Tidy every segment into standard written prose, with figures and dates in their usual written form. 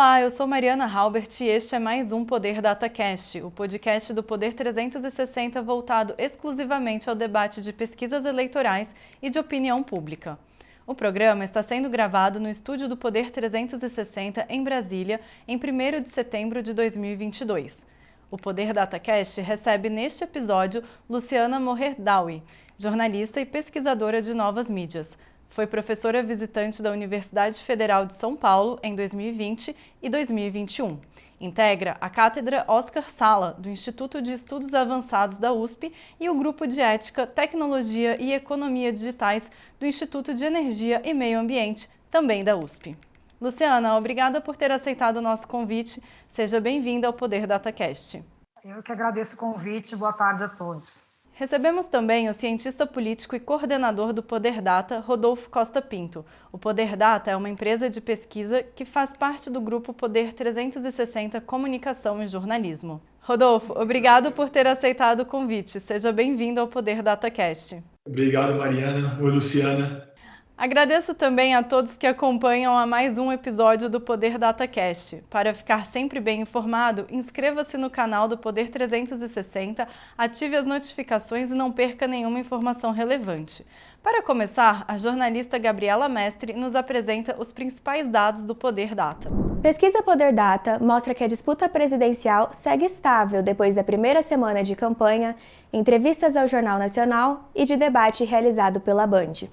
Olá, eu sou Mariana Halbert e este é mais um Poder DataCast, o podcast do Poder 360 voltado exclusivamente ao debate de pesquisas eleitorais e de opinião pública. O programa está sendo gravado no estúdio do Poder 360 em Brasília, em 1º de setembro de 2022. O Poder DataCast recebe neste episódio Luciana Moherdaoui, jornalista e pesquisadora de novas mídias. Foi professora visitante da Universidade Federal de São Paulo em 2020 e 2021. Integra a Cátedra Oscar Sala, do Instituto de Estudos Avançados da USP, e o Grupo de Ética, Tecnologia e Economia Digitais do Instituto de Energia e Meio Ambiente, também da USP. Luciana, obrigada por ter aceitado o nosso convite. Seja bem-vinda ao Poder DataCast. Eu que agradeço o convite. Boa tarde a todos. Recebemos também o cientista político e coordenador do Poder Data, Rodolfo Costa Pinto. O Poder Data é uma empresa de pesquisa que faz parte do grupo Poder 360 Comunicação e Jornalismo. Rodolfo, obrigado por ter aceitado o convite. Seja bem-vindo ao Poder DataCast. Obrigado, Mariana. Oi, Luciana. Agradeço também a todos que acompanham a mais um episódio do Poder DataCast. Para ficar sempre bem informado, inscreva-se no canal do Poder 360, ative as notificações e não perca nenhuma informação relevante. Para começar, a jornalista Gabriela Mestre nos apresenta os principais dados do Poder Data. Pesquisa Poder Data mostra que a disputa presidencial segue estável depois da primeira semana de campanha, entrevistas ao Jornal Nacional e de debate realizado pela Band.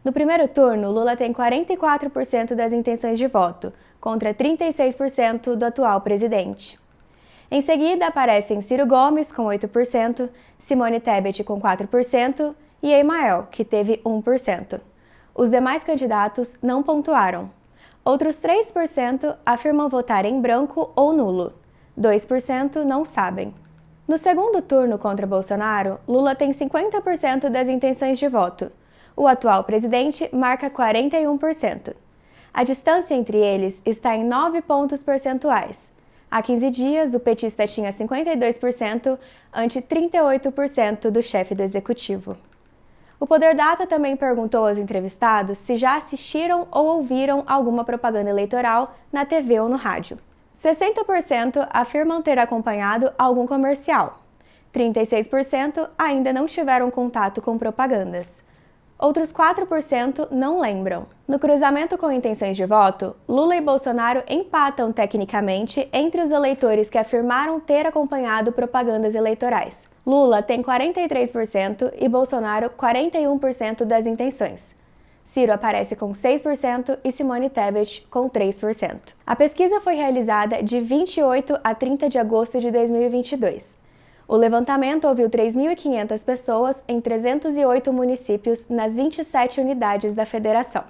No primeiro turno, Lula tem 44% das intenções de voto, contra 36% do atual presidente. Em seguida, aparecem Ciro Gomes, com 8%, Simone Tebet, com 4%, e Emael, que teve 1%. Os demais candidatos não pontuaram. Outros 3% afirmam votar em branco ou nulo. 2% não sabem. No segundo turno contra Bolsonaro, Lula tem 50% das intenções de voto. O atual presidente marca 41%. A distância entre eles está em 9 pontos percentuais. Há 15 dias, o petista tinha 52% ante 38% do chefe do executivo. O Poder Data também perguntou aos entrevistados se já assistiram ou ouviram alguma propaganda eleitoral na TV ou no rádio. 60% afirmam ter acompanhado algum comercial. 36% ainda não tiveram contato com propagandas. Outros 4% não lembram. No cruzamento com intenções de voto, Lula e Bolsonaro empatam tecnicamente entre os eleitores que afirmaram ter acompanhado propagandas eleitorais. Lula tem 43% e Bolsonaro 41% das intenções. Ciro aparece com 6% e Simone Tebet com 3%. A pesquisa foi realizada de 28 a 30 de agosto de 2022. O levantamento ouviu 3.500 pessoas em 308 municípios nas 27 unidades da federação.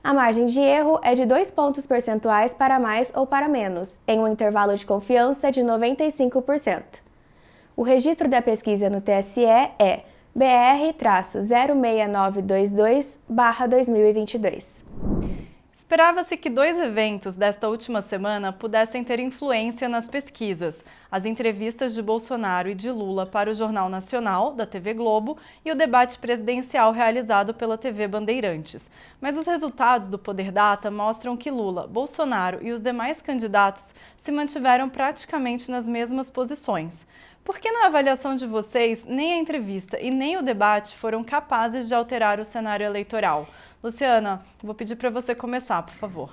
A margem de erro é de 2 pontos percentuais para mais ou para menos, em um intervalo de confiança de 95%. O registro da pesquisa no TSE é BR-06922/2022. Esperava-se que 2 eventos desta última semana pudessem ter influência nas pesquisas: as entrevistas de Bolsonaro e de Lula para o Jornal Nacional, da TV Globo, e o debate presidencial realizado pela TV Bandeirantes. Mas os resultados do Poder Data mostram que Lula, Bolsonaro e os demais candidatos se mantiveram praticamente nas mesmas posições. Por que, na avaliação de vocês, nem a entrevista e nem o debate foram capazes de alterar o cenário eleitoral? Luciana, vou pedir para você começar, por favor.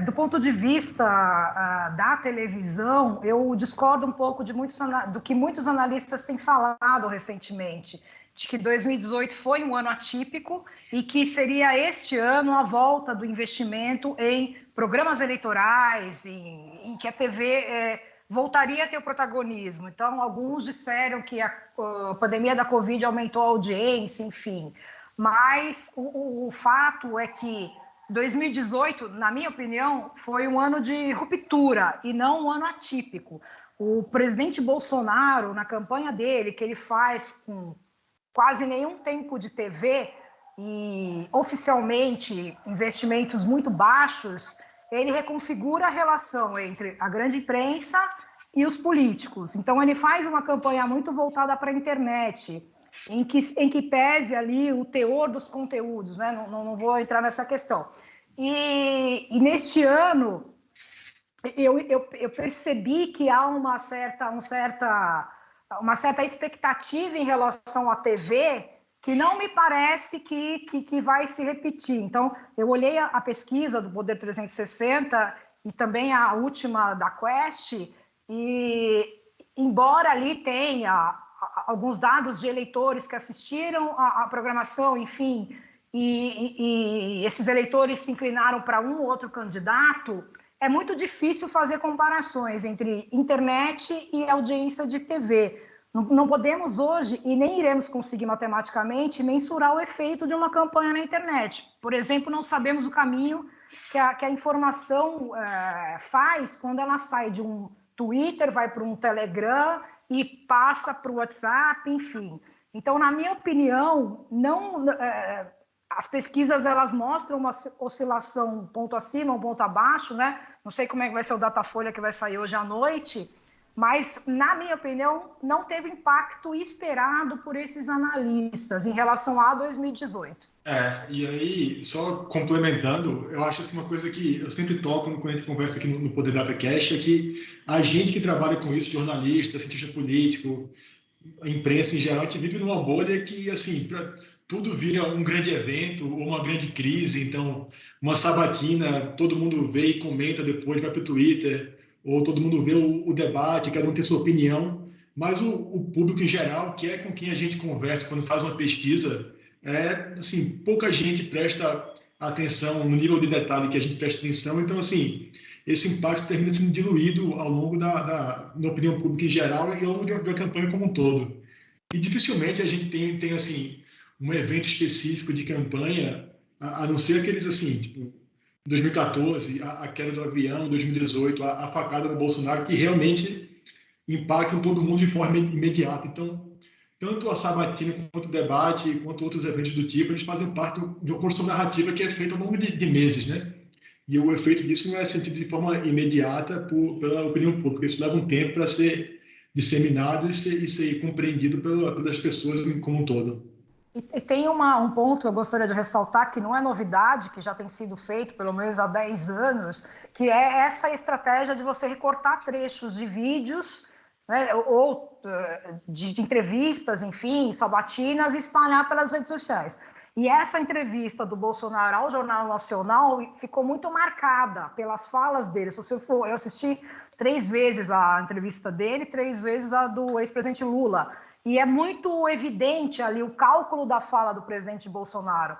Do ponto de vista da televisão, eu discordo um pouco do que muitos analistas têm falado recentemente, de que 2018 foi um ano atípico e que seria este ano a volta do investimento em programas eleitorais, em que a TV voltaria a ter o protagonismo. Então, alguns disseram que a pandemia da Covid aumentou a audiência, enfim. Mas o fato é que 2018, na minha opinião, foi um ano de ruptura e não um ano atípico. O presidente Bolsonaro, na campanha dele, que ele faz com quase nenhum tempo de TV e oficialmente investimentos muito baixos, ele reconfigura a relação entre a grande imprensa e os políticos. Então, ele faz uma campanha muito voltada para a internet, em que pese ali o teor dos conteúdos, né? Não vou entrar nessa questão. E neste ano, eu percebi que há uma certa expectativa em relação à TV que não me parece que vai se repetir. Então, eu olhei a pesquisa do Poder 360 e também a última da Quest, e embora ali tenha alguns dados de eleitores que assistiram à programação, enfim, e esses eleitores se inclinaram para um ou outro candidato, é muito difícil fazer comparações entre internet e audiência de TV. Não podemos hoje, e nem iremos conseguir matematicamente, mensurar o efeito de uma campanha na internet. Por exemplo, não sabemos o caminho que a informação faz quando ela sai de um Twitter, vai para um Telegram e passa para o WhatsApp, enfim. Então, na minha opinião, as pesquisas elas mostram uma oscilação um ponto acima, um ponto abaixo, né? Não sei como é que vai ser o Datafolha que vai sair hoje à noite, mas, na minha opinião, não teve impacto esperado por esses analistas em relação a 2018. E aí, só complementando, eu acho assim, uma coisa que eu sempre toco quando a gente conversa aqui no Poder DataCast, é que a gente que trabalha com isso, jornalista, cientista político, a imprensa em geral, a gente vive numa bolha que, assim, tudo vira um grande evento ou uma grande crise. Então, uma sabatina, todo mundo vê e comenta depois, vai para o Twitter, ou todo mundo vê o debate, cada um tem sua opinião, mas o público em geral, que é com quem a gente conversa quando faz uma pesquisa, assim, pouca gente presta atenção no nível de detalhe que a gente presta atenção. Então, assim, esse impacto termina sendo diluído ao longo da opinião pública em geral e ao longo da campanha como um todo. E dificilmente a gente tem assim, um evento específico de campanha, a não ser aqueles assim, tipo, 2014, a queda do avião, 2018, a facada do Bolsonaro, que realmente impactam todo mundo de forma imediata. Então, tanto a sabatina quanto o debate, quanto outros eventos do tipo, eles fazem parte de uma construção narrativa que é feita ao longo de meses, né? E o efeito disso não é sentido de forma imediata pela opinião pública. Isso leva um tempo para ser disseminado e ser compreendido pelas pessoas como um todo. E tem um ponto que eu gostaria de ressaltar, que não é novidade, que já tem sido feito pelo menos há 10 anos, que é essa estratégia de você recortar trechos de vídeos, né, ou de entrevistas, enfim, sabatinas, e espalhar pelas redes sociais. E essa entrevista do Bolsonaro ao Jornal Nacional ficou muito marcada pelas falas dele. Eu assisti 3 vezes a entrevista dele, 3 vezes a do ex-presidente Lula. E é muito evidente ali o cálculo da fala do presidente Bolsonaro.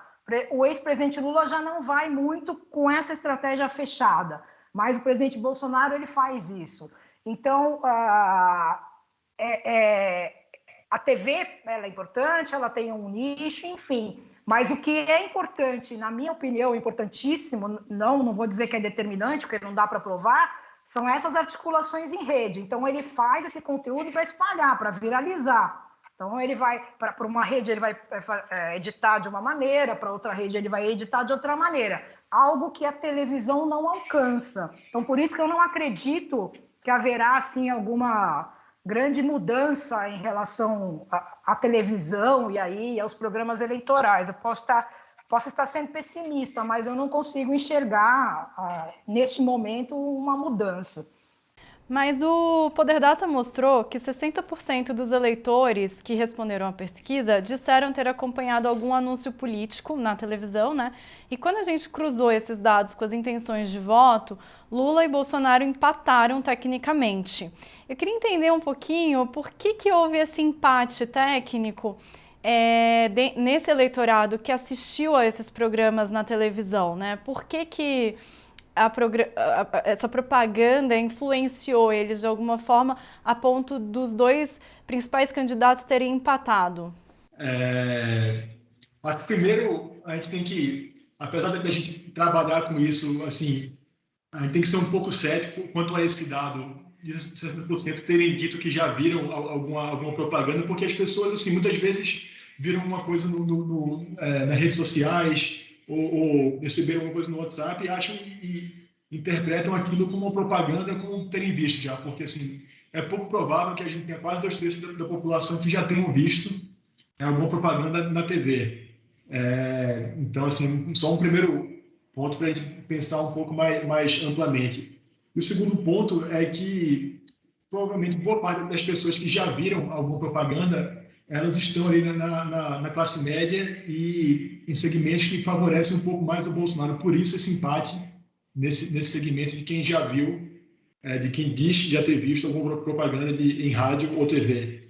O ex-presidente Lula já não vai muito com essa estratégia fechada, mas o presidente Bolsonaro ele faz isso. Então, a TV ela é importante, ela tem um nicho, enfim. Mas o que é importante, na minha opinião, importantíssimo, não vou dizer que é determinante, porque não dá para provar, são essas articulações em rede. Então, ele faz esse conteúdo para espalhar, para viralizar. Então, ele vai, para uma rede, ele vai editar de uma maneira, para outra rede, ele vai editar de outra maneira. Algo que a televisão não alcança. Então, por isso que eu não acredito que haverá, assim, alguma grande mudança em relação à televisão e aí aos programas eleitorais. Eu posso estar sendo pessimista, mas eu não consigo enxergar, neste momento, uma mudança. Mas o Poder Data mostrou que 60% dos eleitores que responderam à pesquisa disseram ter acompanhado algum anúncio político na televisão, né? E quando a gente cruzou esses dados com as intenções de voto, Lula e Bolsonaro empataram tecnicamente. Eu queria entender um pouquinho por que houve esse empate técnico nesse eleitorado que assistiu a esses programas na televisão, né? Por que essa propaganda influenciou eles de alguma forma a ponto dos dois principais candidatos terem empatado? Mas primeiro, a gente tem que, apesar da gente trabalhar com isso, assim, a gente tem que ser um pouco cético quanto a esse dado de 60% terem dito que já viram alguma propaganda, porque as pessoas, assim, muitas vezes viram uma coisa nas redes sociais, ou receberam alguma coisa no WhatsApp e acham e interpretam aquilo como uma propaganda, como terem visto já, porque assim, é pouco provável que a gente tenha quase 2/3 da população que já tenham visto alguma propaganda na TV. Então, assim, só um primeiro ponto para a gente pensar um pouco mais amplamente. E o segundo ponto é que provavelmente boa parte das pessoas que já viram alguma propaganda, elas estão ali na classe média e em segmentos que favorecem um pouco mais o Bolsonaro. Por isso esse empate nesse segmento de quem já viu, de quem diz já ter visto alguma propaganda em rádio ou TV.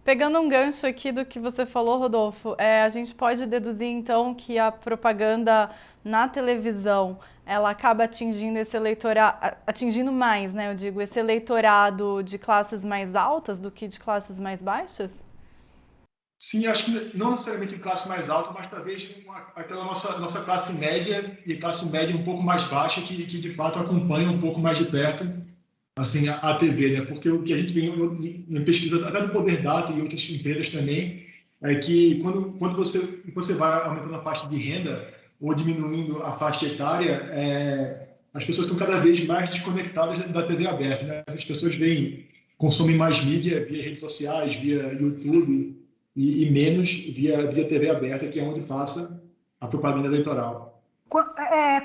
Pegando um gancho aqui do que você falou, Rodolfo, a gente pode deduzir então que a propaganda na televisão ela acaba atingindo esse eleitorado, atingindo mais, né? Eu digo, esse eleitorado de classes mais altas do que de classes mais baixas? Sim, acho que não necessariamente em classe mais alta, mas talvez aquela nossa classe média e classe média um pouco mais baixa que de fato acompanha um pouco mais de perto assim, a TV, né? Porque o que a gente vê em pesquisa, até do Poder Data e outras empresas também, é que quando você vai aumentando a faixa de renda ou diminuindo a faixa etária, as pessoas estão cada vez mais desconectadas da TV aberta, né? As pessoas consomem mais mídia via redes sociais, via YouTube e menos via TV aberta, que é onde passa a propaganda eleitoral.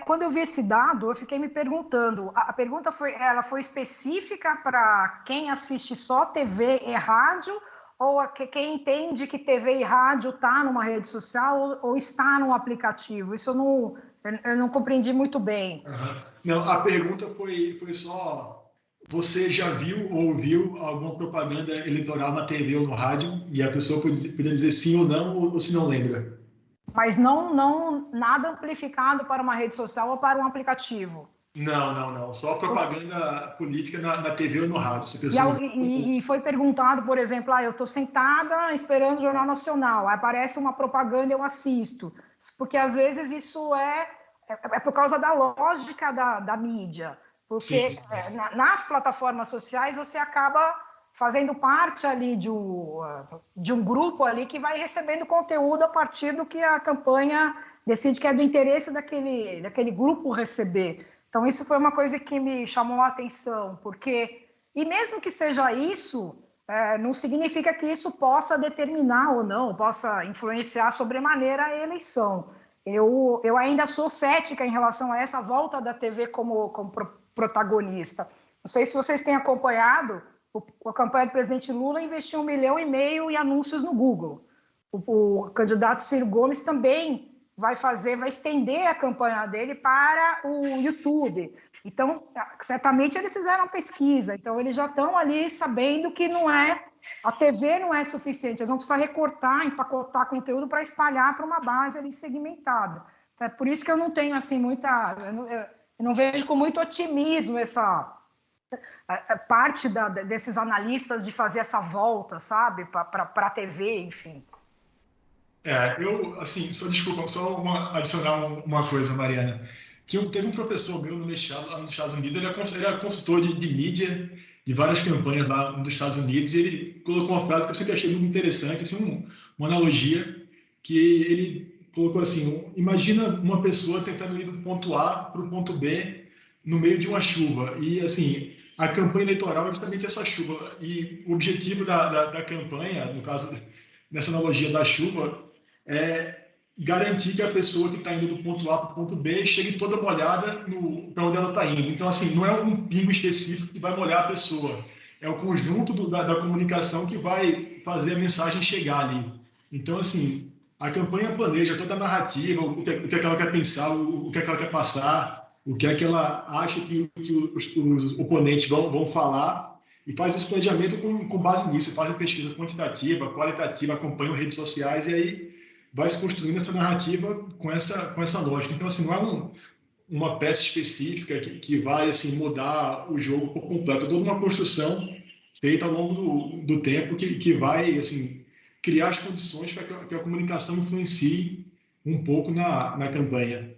Quando eu vi esse dado, eu fiquei me perguntando, a pergunta foi específica para quem assiste só TV e rádio, ou quem entende que TV e rádio está numa rede social ou está num aplicativo? Isso eu não compreendi muito bem. Uhum. Não, a pergunta foi só, você já viu ou ouviu alguma propaganda eleitoral na TV ou no rádio? E a pessoa podia dizer sim ou não, ou se não lembra. Mas não nada amplificado para uma rede social ou para um aplicativo. Não. Só propaganda política na TV ou no rádio. E foi perguntado, por exemplo, eu estou sentada esperando o Jornal Nacional, aí aparece uma propaganda e eu assisto. Porque às vezes isso é por causa da lógica da mídia. Porque sim. Nas plataformas sociais você acaba fazendo parte ali de um grupo ali que vai recebendo conteúdo a partir do que a campanha decide que é do interesse daquele grupo receber. Então, isso foi uma coisa que me chamou a atenção, porque, e mesmo que seja isso, não significa que isso possa determinar ou não, possa influenciar sobremaneira a eleição. Eu ainda sou cética em relação a essa volta da TV como protagonista. Não sei se vocês têm acompanhado, a campanha do presidente Lula investiu 1,5 milhão em anúncios no Google. O candidato Ciro Gomes também vai estender a campanha dele para o YouTube. Então, certamente eles fizeram pesquisa, então eles já estão ali sabendo que a TV não é suficiente, eles vão precisar recortar, empacotar conteúdo para espalhar para uma base ali segmentada. Então, é por isso que eu não tenho assim eu não vejo com muito otimismo essa parte desses analistas de fazer essa volta, sabe, para a TV, enfim. Eu, assim, só adicionar uma coisa, Mariana, que teve um professor meu no mestrado lá nos Estados Unidos, ele era consultor de mídia de várias campanhas lá nos Estados Unidos, e ele colocou uma frase que eu sempre achei muito interessante, assim, uma analogia, que ele colocou assim, imagina uma pessoa tentando ir do ponto A para o ponto B no meio de uma chuva, e assim, a campanha eleitoral é justamente essa chuva, e o objetivo da campanha, no caso, nessa analogia da chuva, é garantir que a pessoa que está indo do ponto A para o ponto B chegue toda molhada para onde ela está indo. Então, assim, não é um pingo específico que vai molhar a pessoa, é o conjunto da comunicação que vai fazer a mensagem chegar ali. Então, assim, a campanha planeja toda a narrativa, o que é que ela quer pensar, o que é que ela quer passar, o que é que ela acha que os oponentes vão falar, e faz esse planejamento com base nisso, faz a pesquisa quantitativa, qualitativa, acompanha as redes sociais, e aí vai se construindo essa narrativa com essa lógica. Então, assim, não é uma peça específica que vai assim, mudar o jogo por completo, é toda uma construção feita ao longo do tempo que vai assim, criar as condições para que a comunicação influencie um pouco na campanha.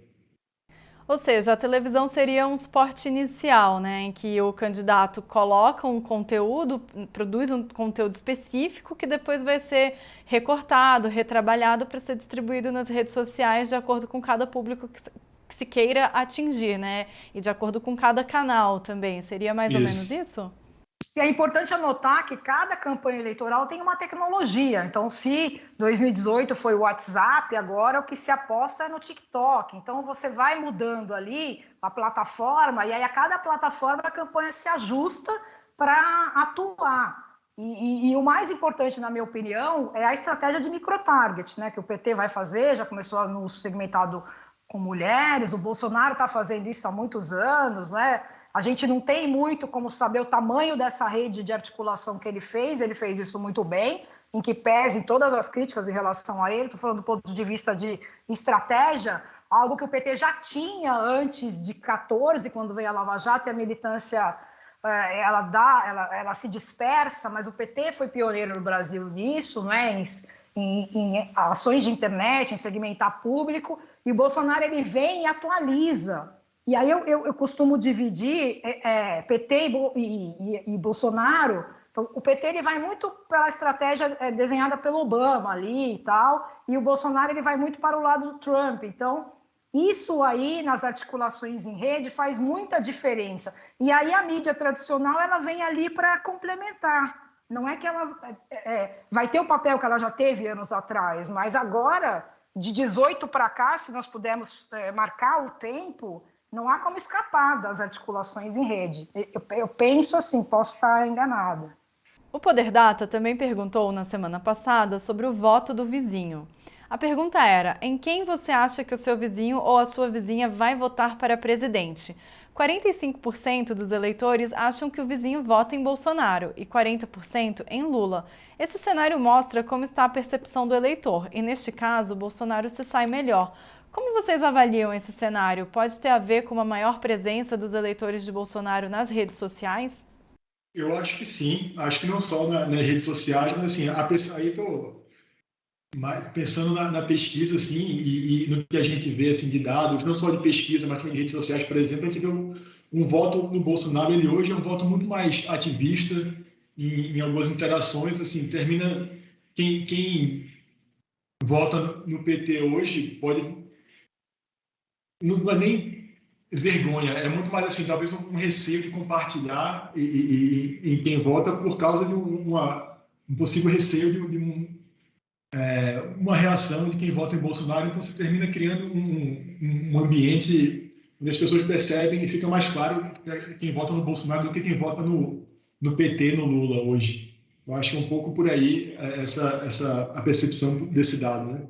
Ou seja, a televisão seria um suporte inicial, né, em que o candidato coloca um conteúdo, produz um conteúdo específico que depois vai ser recortado, retrabalhado para ser distribuído nas redes sociais de acordo com cada público que se queira atingir, né, e de acordo com cada canal também. Seria mais ou menos isso? E é importante anotar que cada campanha eleitoral tem uma tecnologia. Então, se 2018 foi o WhatsApp, agora o que se aposta é no TikTok. Então, você vai mudando ali a plataforma, e aí a cada plataforma a campanha se ajusta para atuar. E o mais importante, na minha opinião, é a estratégia de microtarget, né, que o PT vai fazer, já começou no segmentado com mulheres, o Bolsonaro está fazendo isso há muitos anos, né? A gente não tem muito como saber o tamanho dessa rede de articulação que ele fez isso muito bem, em que pese todas as críticas em relação a ele, estou falando do ponto de vista de estratégia, algo que o PT já tinha antes de 14, quando veio a Lava Jato, e a militância ela se dispersa, mas o PT foi pioneiro no Brasil nisso, né? Em ações de internet, em segmentar público, e o Bolsonaro ele vem e atualiza. E aí eu costumo dividir PT e Bolsonaro. Então, o PT ele vai muito pela estratégia desenhada pelo Obama ali e tal, e o Bolsonaro ele vai muito para o lado do Trump. Então, isso aí nas articulações em rede faz muita diferença. E aí a mídia tradicional ela vem ali para complementar. Não é que ela vai ter o papel que ela já teve anos atrás, mas agora, de 18 para cá, se nós pudermos marcar o tempo, não há como escapar das articulações em rede. Eu penso assim, posso estar enganada. O Poder Data também perguntou na semana passada sobre o voto do vizinho. A pergunta era: em quem você acha que o seu vizinho ou a sua vizinha vai votar para presidente? 45% dos eleitores acham que o vizinho vota em Bolsonaro e 40% em Lula. Esse cenário mostra como está a percepção do eleitor e, neste caso, Bolsonaro se sai melhor. Como vocês avaliam esse cenário? Pode ter a ver com uma maior presença dos eleitores de Bolsonaro nas redes sociais? Eu acho que sim. Acho que não só nas redes sociais, mas assim, aí estou pensando na pesquisa assim, e no que a gente vê assim, de dados, não só de pesquisa, mas também de redes sociais, por exemplo, a gente vê um voto no Bolsonaro, ele hoje é um voto muito mais ativista em algumas interações, assim, termina quem vota no PT hoje pode não é nem vergonha, é muito mais assim, talvez um receio de compartilhar em quem vota por causa de um possível receio de uma reação de quem vota em Bolsonaro. Então você termina criando um ambiente onde as pessoas percebem e fica mais claro quem vota no Bolsonaro do que quem vota no PT, no Lula hoje. Eu acho que é um pouco por aí a percepção desse dado, né?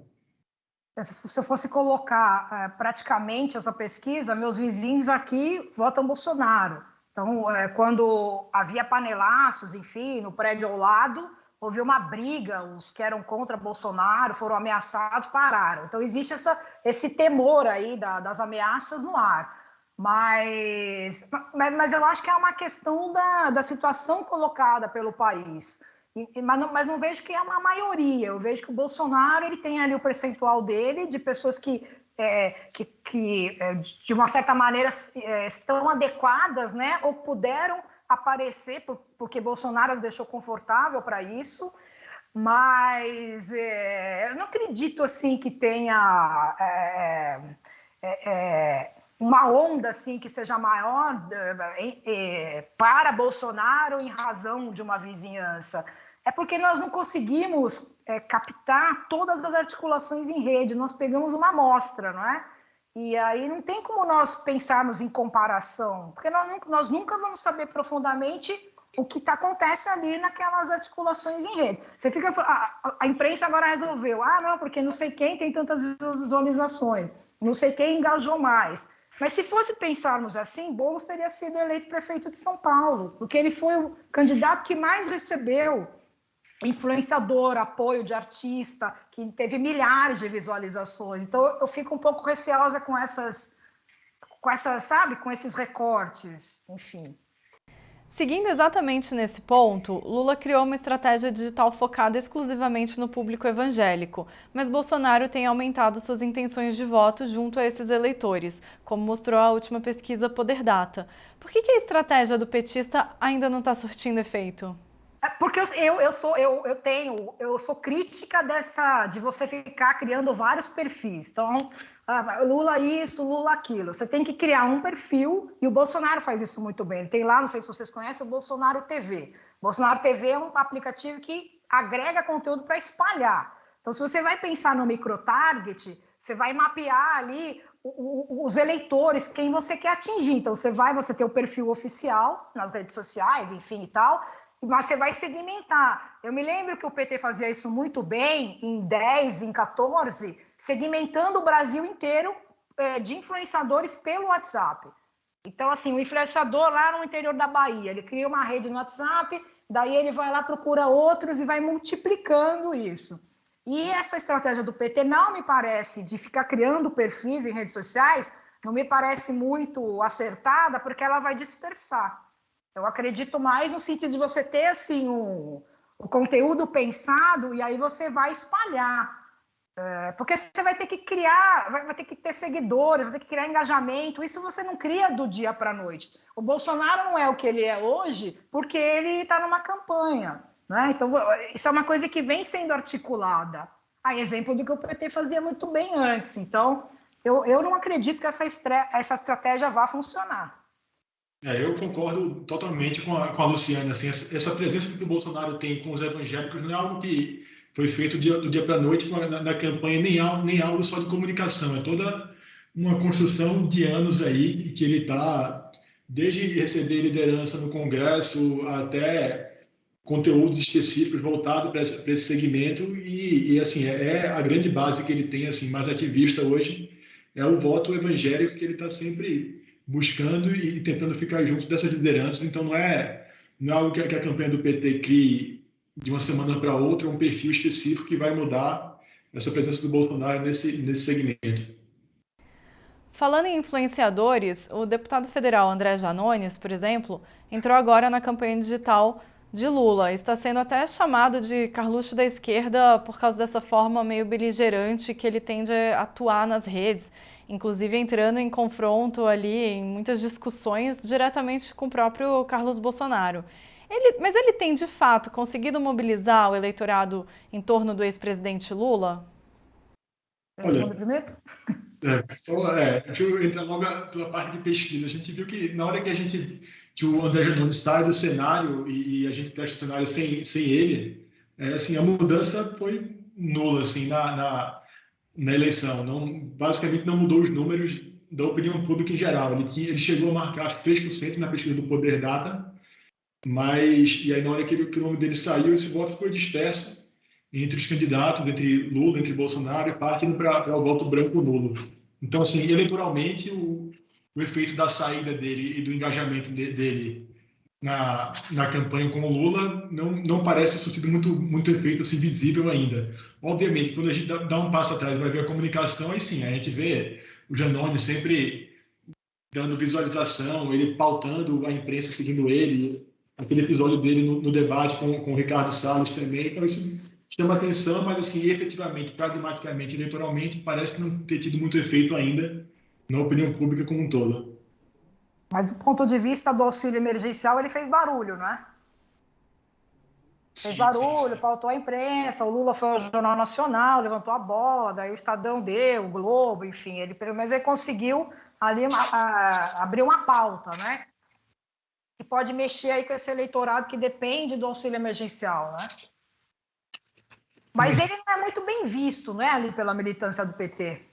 Se eu fosse colocar praticamente essa pesquisa, meus vizinhos aqui votam Bolsonaro. Então, quando havia panelaços, enfim, no prédio ao lado, houve uma briga, os que eram contra Bolsonaro foram ameaçados, pararam. Então, existe esse temor aí das ameaças no ar. Mas eu acho que é uma questão da situação colocada pelo país. Mas não vejo que é uma maioria. Eu vejo que o Bolsonaro ele tem ali o percentual dele de pessoas que de uma certa maneira estão adequadas, né, ou puderam aparecer porque Bolsonaro as deixou confortável para isso. Mas eu não acredito assim que tenha uma onda assim que seja maior para Bolsonaro em razão de uma vizinhança. É porque nós não conseguimos captar todas as articulações em rede, nós pegamos uma amostra, não é? E aí não tem como nós pensarmos em comparação, porque nós nunca vamos saber profundamente o que acontece ali naquelas articulações em rede. Você fica, a imprensa agora resolveu, não, porque não sei quem tem tantas visualizações, não sei quem engajou mais. Mas se fosse pensarmos assim, Boulos teria sido eleito prefeito de São Paulo, porque ele foi o candidato que mais recebeu influenciador, apoio de artista, que teve milhares de visualizações. Então eu fico um pouco receosa com sabe, com esses recortes, enfim. Seguindo exatamente nesse ponto, Lula criou uma estratégia digital focada exclusivamente no público evangélico, mas Bolsonaro tem aumentado suas intenções de voto junto a esses eleitores, como mostrou a última pesquisa Poder Data. Por que a estratégia do petista ainda não está surtindo efeito? Porque eu sou crítica de você ficar criando vários perfis. Então, Lula isso, Lula aquilo. Você tem que criar um perfil, e o Bolsonaro faz isso muito bem. Ele tem lá, não sei se vocês conhecem, o Bolsonaro TV. Bolsonaro TV é um aplicativo que agrega conteúdo para espalhar. Então, se você vai pensar no microtarget, você vai mapear ali os eleitores, quem você quer atingir. Então, você tem o perfil oficial nas redes sociais, enfim e tal, mas você vai segmentar. Eu me lembro que o PT fazia isso muito bem em 10, em 14, segmentando o Brasil inteiro de influenciadores pelo WhatsApp. Então, assim, o influenciador lá no interior da Bahia, ele cria uma rede no WhatsApp, daí ele vai lá, procura outros e vai multiplicando isso. E essa estratégia do PT não me parece, de ficar criando perfis em redes sociais, não me parece muito acertada, porque ela vai dispersar. Eu acredito mais no sentido de você ter assim, o conteúdo pensado e aí você vai espalhar. Porque você vai ter que criar, vai ter que ter seguidores, vai ter que criar engajamento. Isso você não cria do dia para a noite. O Bolsonaro não é o que ele é hoje porque ele está numa campanha. Né? Então, isso é uma coisa que vem sendo articulada. A exemplo do que o PT fazia muito bem antes. Então, eu não acredito que essa estratégia vá funcionar. Eu concordo totalmente com a Luciana. Assim, essa presença que o Bolsonaro tem com os evangélicos não é algo que foi feito do dia para a noite na campanha, nem algo só de comunicação. É toda uma construção de anos aí que ele está, desde receber liderança no Congresso até conteúdos específicos voltados para esse segmento e assim, a grande base que ele tem, assim, mais ativista hoje, é o voto evangélico que ele está sempre buscando e tentando ficar junto dessas lideranças. Então, não é algo que a campanha do PT crie de uma semana para outra, um perfil específico que vai mudar essa presença do Bolsonaro nesse segmento. Falando em influenciadores, o deputado federal André Janones, por exemplo, entrou agora na campanha digital de Lula. Está sendo até chamado de Carluxo da esquerda por causa dessa forma meio beligerante que ele tende a atuar nas redes, inclusive entrando em confronto ali, em muitas discussões diretamente com o próprio Carlos Bolsonaro. Mas ele tem, de fato, conseguido mobilizar o eleitorado em torno do ex-presidente Lula? Olha, deixa eu entrar logo pela parte de pesquisa. A gente viu que na hora que o André Janones sai do cenário e a gente testa o cenário sem ele, assim, a mudança foi nula assim, na eleição. Basicamente não mudou os números da opinião pública em geral. Ele chegou a marcar acho que 3% na pesquisa do Poder Data, e aí na hora que o nome dele saiu, esse voto foi disperso entre os candidatos, entre Lula, entre Bolsonaro, e partindo para o voto branco nulo. Então, assim, eleitoralmente, o efeito da saída dele e do engajamento dele na campanha com o Lula não parece ter surtido muito efeito assim, visível ainda. Obviamente, quando a gente dá um passo atrás e vai ver a comunicação, aí sim, a gente vê o Janones sempre dando visualização, ele pautando a imprensa seguindo ele, aquele episódio dele no debate com o Ricardo Salles também. Então, isso chama atenção, mas assim, efetivamente, pragmaticamente, eleitoralmente, parece não ter tido muito efeito ainda na opinião pública como um todo. Mas do ponto de vista do auxílio emergencial, ele fez barulho, né? Fez barulho, sim. Pautou a imprensa, o Lula foi ao Jornal Nacional, levantou a bola, daí o Estadão deu, o Globo, enfim, pelo menos ele conseguiu ali abrir uma pauta, né? Que pode mexer aí com esse eleitorado que depende do auxílio emergencial, né? Mas ele não é muito bem visto, né, ali pela militância do PT.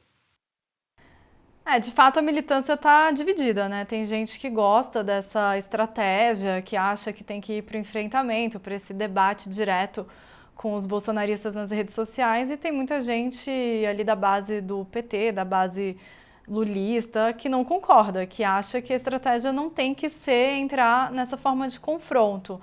De fato a militância está dividida, né? Tem gente que gosta dessa estratégia, que acha que tem que ir para o enfrentamento, para esse debate direto com os bolsonaristas nas redes sociais, e tem muita gente ali da base do PT, da base lulista, que não concorda, que acha que a estratégia não tem que ser entrar nessa forma de confronto.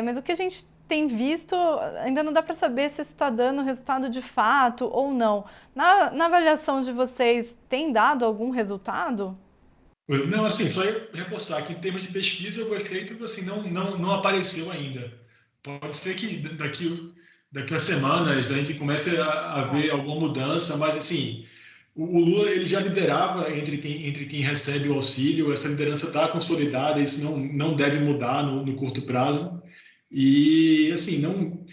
Mas o que a gente tem visto, ainda não dá para saber se isso está dando resultado de fato ou não. Na avaliação de vocês, tem dado algum resultado? Não, assim, só ia reforçar que em termos de pesquisa o efeito assim, não apareceu ainda. Pode ser que daqui a semanas a gente comece a ver alguma mudança, mas assim, o Lula ele já liderava entre quem recebe o auxílio, essa liderança está consolidada, isso não deve mudar no curto prazo. E, assim, não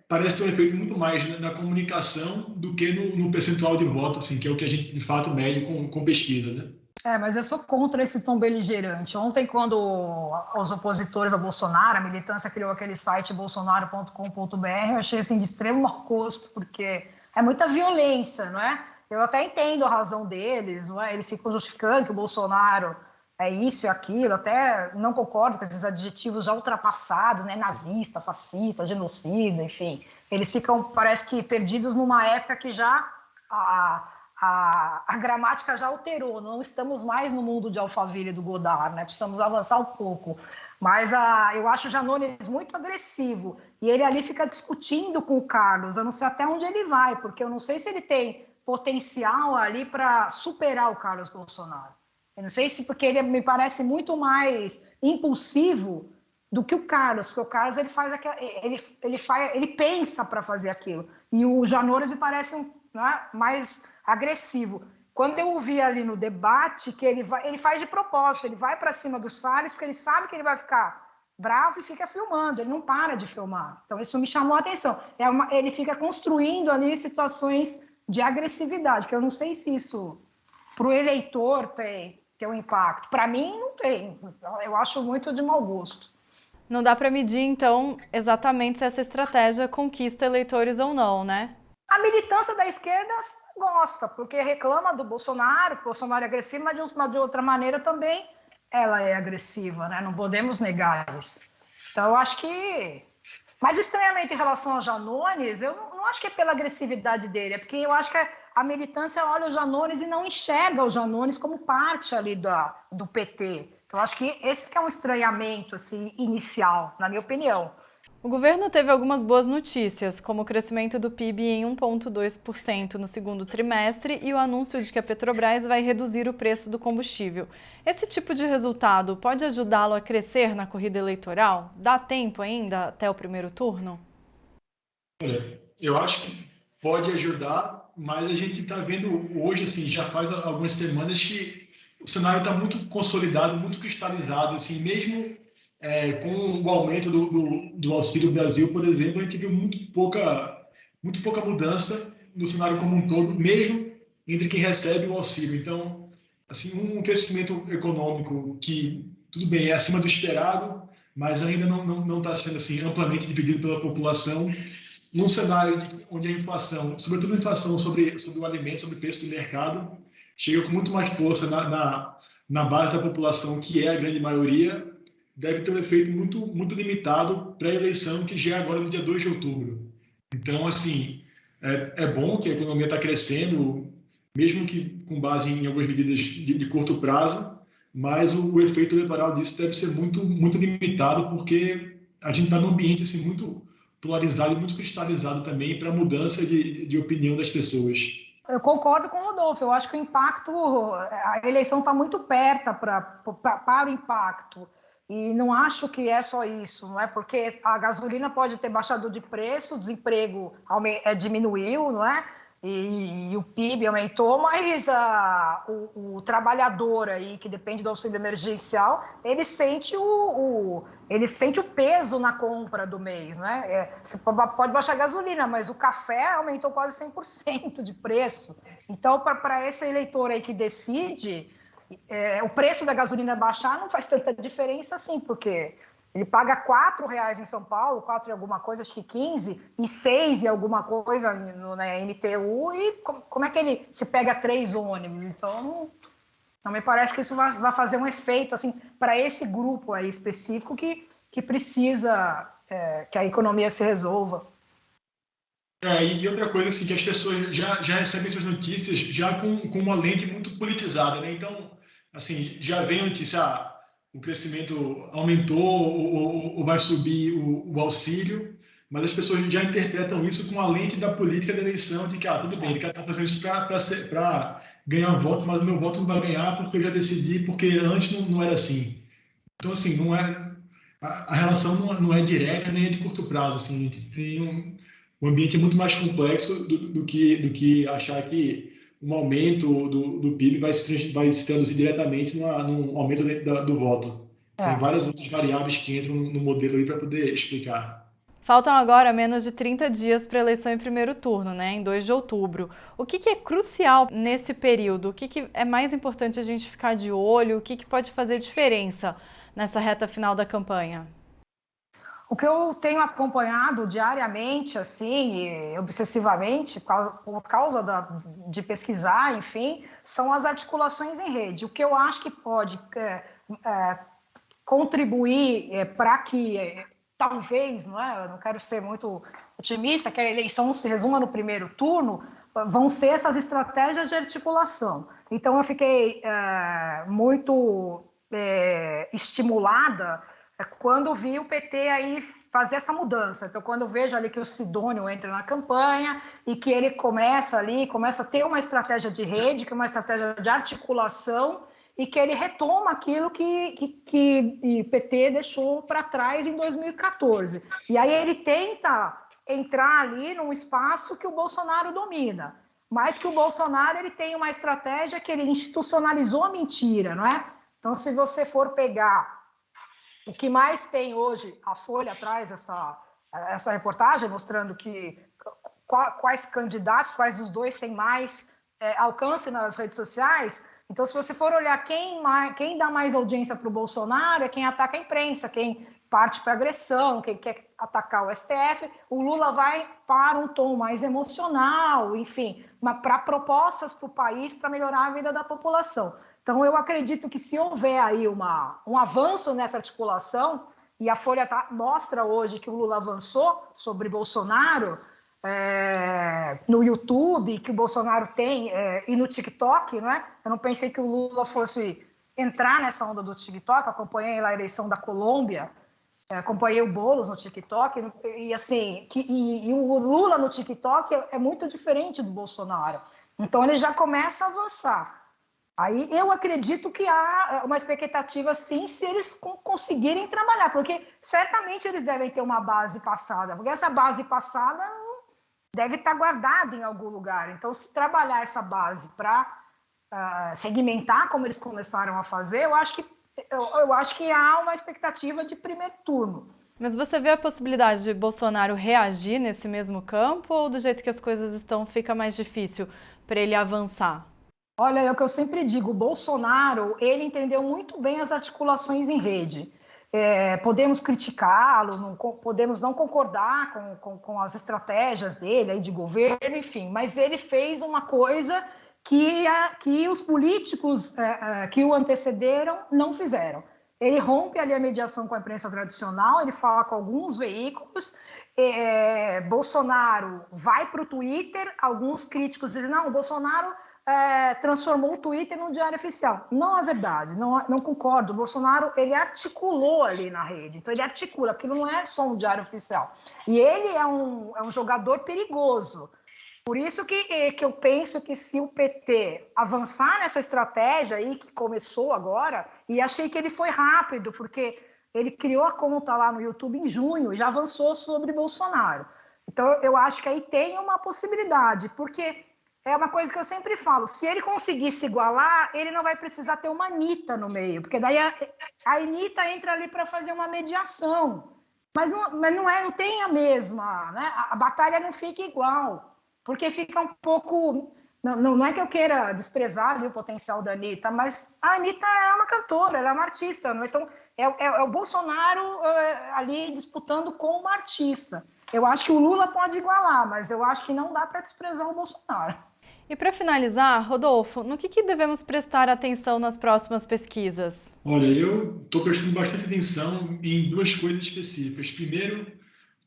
parece ter um efeito muito mais na comunicação do que no percentual de voto, assim, que é o que a gente, de fato, mede com pesquisa, né? Mas eu sou contra esse tom beligerante. Ontem, quando os opositores a Bolsonaro, a militância criou aquele site bolsonaro.com.br, eu achei assim, de extremo mau gosto, porque é muita violência, não é? Eu até entendo a razão deles, não é? Eles ficam justificando que o Bolsonaro é isso e aquilo, até não concordo com esses adjetivos já ultrapassados, né? Nazista, fascista, genocida, enfim. Eles ficam, parece que, perdidos numa época que já a gramática já alterou, não estamos mais no mundo de Alphaville e do Godard, né? Precisamos avançar um pouco. Mas eu acho o Janones muito agressivo, e ele ali fica discutindo com o Carlos, eu não sei até onde ele vai, porque eu não sei se ele tem potencial ali para superar o Carlos Bolsonaro. Eu não sei se porque ele me parece muito mais impulsivo do que o Carlos, porque o Carlos ele pensa para fazer aquilo, e o Janones me parece mais agressivo. Quando eu ouvi ali no debate que ele faz de propósito, ele vai para cima do Salles porque ele sabe que ele vai ficar bravo e fica filmando, ele não para de filmar. Então isso me chamou a atenção. Ele fica construindo ali situações de agressividade, que eu não sei se isso para o eleitor tem um impacto. Para mim não tem, eu acho muito de mau gosto. Não dá para medir, então, exatamente se essa estratégia conquista eleitores ou não, né? A militância da esquerda gosta, porque reclama do Bolsonaro, que o Bolsonaro é agressivo, mas de outra maneira também ela é agressiva, né? Não podemos negar isso. Então, eu acho que... Mas, estranhamente, em relação ao Janones, eu não acho que é pela agressividade dele, é porque eu acho que a militância olha o Janones e não enxerga o Janones como parte ali do PT. Então, eu acho que esse que é um estranhamento assim, inicial, na minha opinião. O governo teve algumas boas notícias, como o crescimento do PIB em 1,2% no segundo trimestre e o anúncio de que a Petrobras vai reduzir o preço do combustível. Esse tipo de resultado pode ajudá-lo a crescer na corrida eleitoral? Dá tempo ainda até o primeiro turno? Olha, eu acho que pode ajudar, mas a gente está vendo hoje, assim, já faz algumas semanas que o cenário está muito consolidado, muito cristalizado, assim, mesmo... com o aumento do Auxílio Brasil, por exemplo, a gente viu muito pouca mudança no cenário como um todo, mesmo entre quem recebe o auxílio. Então, assim, um crescimento econômico que, tudo bem, é acima do esperado, mas ainda não está sendo assim, amplamente dividido pela população, num cenário onde a inflação, sobretudo a inflação sobre o alimento, sobre o preço do mercado, chega com muito mais força na base da população, que é a grande maioria, deve ter um efeito muito limitado para a eleição, que já é agora no dia 2 de outubro. Então, assim, é bom que a economia está crescendo, mesmo que com base em algumas medidas de curto prazo, mas o efeito eleitoral disso deve ser muito limitado, porque a gente está num ambiente assim, muito polarizado e muito cristalizado também para a mudança de opinião das pessoas. Eu concordo com o Rodolfo, eu acho que o impacto, a eleição está muito perto para o impacto. E não acho que é só isso, não é? Porque a gasolina pode ter baixado de preço, o desemprego diminuiu, não é? E o PIB aumentou, mas o trabalhador aí, que depende do auxílio emergencial, ele sente o peso na compra do mês, né? Você pode baixar a gasolina, mas o café aumentou quase 100% de preço. Então, para esse eleitor aí que decide... o preço da gasolina baixar não faz tanta diferença assim, porque ele paga R$4 em São Paulo, 4 e alguma coisa, acho que 15, e 6 e alguma coisa na MTU, e como é que ele se pega 3 ônibus? Então, não me parece que isso vai fazer um efeito assim, para esse grupo aí específico que precisa que a economia se resolva. E outra coisa, assim, que as pessoas já recebem essas notícias já com uma lente muito politizada, né? Então, assim, já vem a notícia, o crescimento aumentou ou vai subir o auxílio, mas as pessoas já interpretam isso com a lente da política da eleição, de que, tudo bem, ele está fazendo isso para ganhar voto, mas o meu voto não vai ganhar porque eu já decidi, porque antes não era assim. Então, assim, a relação não é direta nem é de curto prazo, assim, a gente tem um ambiente muito mais complexo do que achar que um aumento do PIB vai se traduzir diretamente no aumento do voto. Tem várias outras variáveis que entram no modelo aí para poder explicar. Faltam agora menos de 30 dias para a eleição em primeiro turno, né, em 2 de outubro. O que é crucial nesse período? O que é mais importante a gente ficar de olho? O que pode fazer diferença nessa reta final da campanha? O que eu tenho acompanhado diariamente, assim, e obsessivamente, por causa de pesquisar, enfim, são as articulações em rede. O que eu acho que pode contribuir para que, talvez, não é? Eu não quero ser muito otimista, que a eleição se resuma no primeiro turno, vão ser essas estratégias de articulação. Então, eu fiquei muito estimulada quando vi o PT aí fazer essa mudança. Então, quando eu vejo ali que o Sidônio entra na campanha e que ele começa a ter uma estratégia de rede, que é uma estratégia de articulação, e que ele retoma aquilo que o PT deixou para trás em 2014. E aí ele tenta entrar ali num espaço que o Bolsonaro domina, mas que o Bolsonaro ele tem uma estratégia que ele institucionalizou a mentira, não é? Então, se você for pegar o que mais tem hoje, a Folha traz essa reportagem mostrando quais candidatos, quais dos dois têm mais alcance nas redes sociais. Então, se você for olhar quem dá mais audiência para o Bolsonaro é quem ataca a imprensa, quem parte para agressão, quem quer atacar o STF. O Lula vai para um tom mais emocional, enfim, para propostas para o país para melhorar a vida da população. Então, eu acredito que se houver aí um avanço nessa articulação, e a Folha mostra hoje que o Lula avançou sobre Bolsonaro no YouTube, que o Bolsonaro tem, e no TikTok, não é? Eu não pensei que o Lula fosse entrar nessa onda do TikTok, acompanhei lá a eleição da Colômbia, acompanhei o Boulos no TikTok, e assim, e o Lula no TikTok é muito diferente do Bolsonaro. Então, ele já começa a avançar. Aí eu acredito que há uma expectativa, sim, se eles conseguirem trabalhar, porque certamente eles devem ter uma base passada, porque essa base passada deve estar guardada em algum lugar. Então, se trabalhar essa base para segmentar como eles começaram a fazer, eu acho que há uma expectativa de primeiro turno. Mas você vê a possibilidade de Bolsonaro reagir nesse mesmo campo, ou do jeito que as coisas estão, fica mais difícil para ele avançar? Olha, é o que eu sempre digo, o Bolsonaro, ele entendeu muito bem as articulações em rede. Podemos criticá-lo, podemos não concordar com as estratégias dele aí de governo, enfim, mas ele fez uma coisa que os políticos que o antecederam não fizeram. Ele rompe ali a mediação com a imprensa tradicional, ele fala com alguns veículos, Bolsonaro vai para o Twitter, alguns críticos dizem, não, o Bolsonaro transformou o Twitter num diário oficial. Não é verdade, não concordo. O Bolsonaro, ele articulou ali na rede. Então, ele articula. Aquilo não é só um diário oficial. E ele é um jogador perigoso. Por isso que eu penso que se o PT avançar nessa estratégia aí, que começou agora, e achei que ele foi rápido, porque ele criou a conta lá no YouTube em junho e já avançou sobre Bolsonaro. Então, eu acho que aí tem uma possibilidade, porque é uma coisa que eu sempre falo, se ele conseguir se igualar, ele não vai precisar ter uma Anitta no meio, porque daí a Anitta entra ali para fazer uma mediação, mas não tem a mesma, né? A batalha não fica igual, porque fica um pouco... Não é que eu queira desprezar ali o potencial da Anitta, mas a Anitta é uma cantora, ela é uma artista, não é? Então é o Bolsonaro ali disputando com uma artista. Eu acho que o Lula pode igualar, mas eu acho que não dá para desprezar o Bolsonaro. E para finalizar, Rodolfo, no que devemos prestar atenção nas próximas pesquisas? Olha, eu estou prestando bastante atenção em duas coisas específicas. Primeiro,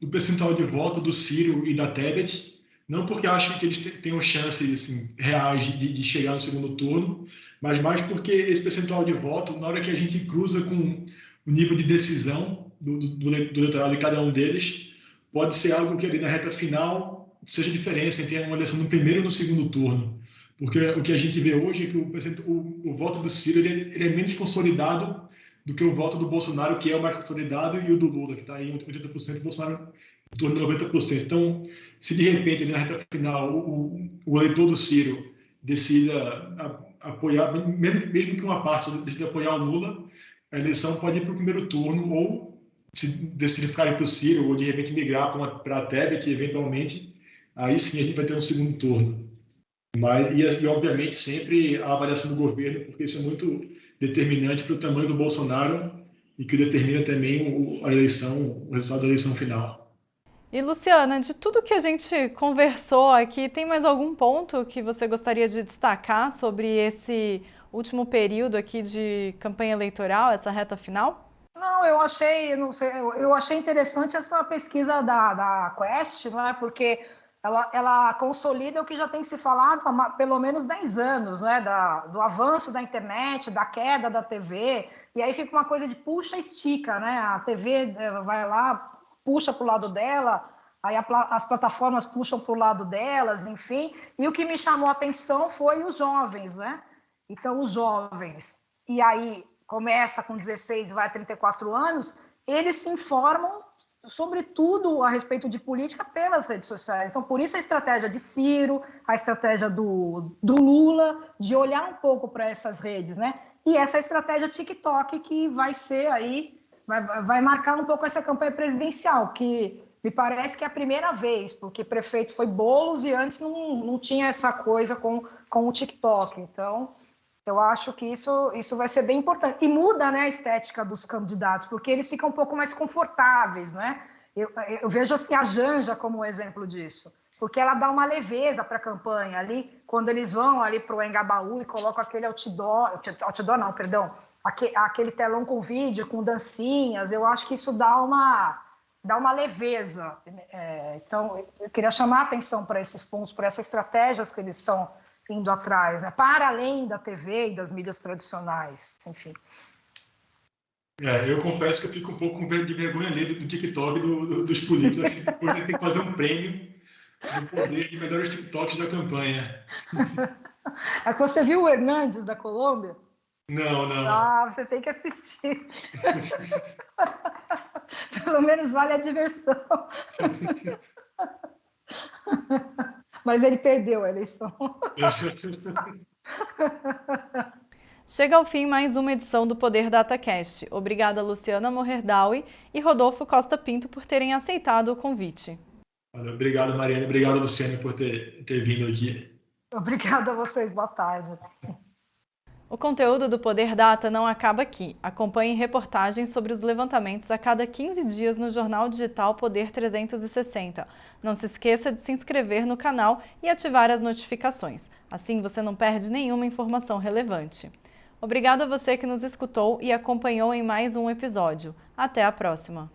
o percentual de voto do Ciro e da Tebet, não porque acho que eles tenham chances assim, reais de chegar no segundo turno, mas mais porque esse percentual de voto, na hora que a gente cruza com o nível de decisão do eleitorado de cada um deles, pode ser algo que ali na reta final seja diferença entre uma eleição no primeiro e no segundo turno. Porque o que a gente vê hoje é que o voto do Ciro ele é menos consolidado do que o voto do Bolsonaro, que é o mais consolidado, e o do Lula, que está em 80%, o Bolsonaro em torno de 90%. Então, se de repente, na reta final, o eleitor do Ciro decida apoiar, mesmo que uma parte decida apoiar o Lula, a eleição pode ir para o primeiro turno, ou se decidir ficarem para o Ciro, ou de repente migrar para a Tebet, eventualmente, aí sim a gente vai ter um segundo turno. Mas, e obviamente, sempre a avaliação do governo, porque isso é muito determinante para o tamanho do Bolsonaro e que determina também a eleição, o resultado da eleição final. E Luciana, de tudo que a gente conversou aqui, tem mais algum ponto que você gostaria de destacar sobre esse último período aqui de campanha eleitoral, essa reta final? Não, eu achei interessante essa pesquisa da Quest, né? Porque ela consolida o que já tem se falado há pelo menos 10 anos, né? Do avanço da internet, da queda da TV, e aí fica uma coisa de puxa e estica, né? A TV vai lá, puxa para o lado dela, aí as plataformas puxam para o lado delas, enfim. E o que me chamou a atenção foi os jovens, né? Então, os jovens, e aí começa com 16 e vai a 34 anos, eles se informam sobre tudo a respeito de política pelas redes sociais. Então, por isso a estratégia de Ciro, a estratégia do Lula, de olhar um pouco para essas redes, né? E essa estratégia TikTok que vai ser aí, vai marcar um pouco essa campanha presidencial, que me parece que é a primeira vez, porque prefeito foi Boulos e antes não tinha essa coisa com o TikTok. Então, eu acho que isso vai ser bem importante. E muda, né, a estética dos candidatos, porque eles ficam um pouco mais confortáveis, né? Eu vejo assim, a Janja como um exemplo disso, porque ela dá uma leveza para a campanha ali, quando eles vão ali para o Engabaú e colocam aquele outdoor não, perdão, aquele telão com vídeo, com dancinhas, eu acho que isso dá uma leveza. Então, eu queria chamar a atenção para esses pontos, para essas estratégias que eles estão indo atrás, né? Para além da TV e das mídias tradicionais, enfim. Eu confesso que eu fico um pouco de vergonha ali do TikTok dos políticos. Acho que depois tem que fazer um prêmio do poder de melhores TikToks da campanha. É que você viu o Hernandes da Colômbia? Não. Ah, você tem que assistir. Pelo menos vale a diversão. Mas ele perdeu a eleição. Chega ao fim mais uma edição do Poder DataCast. Obrigada, Luciana Moherdawi e Rodolfo Costa Pinto, por terem aceitado o convite. Obrigado, Mariana. Obrigado, Luciana, por ter vindo aqui. Obrigada a vocês. Boa tarde. O conteúdo do Poder Data não acaba aqui. Acompanhe reportagens sobre os levantamentos a cada 15 dias no jornal digital Poder 360. Não se esqueça de se inscrever no canal e ativar as notificações. Assim você não perde nenhuma informação relevante. Obrigado a você que nos escutou e acompanhou em mais um episódio. Até a próxima!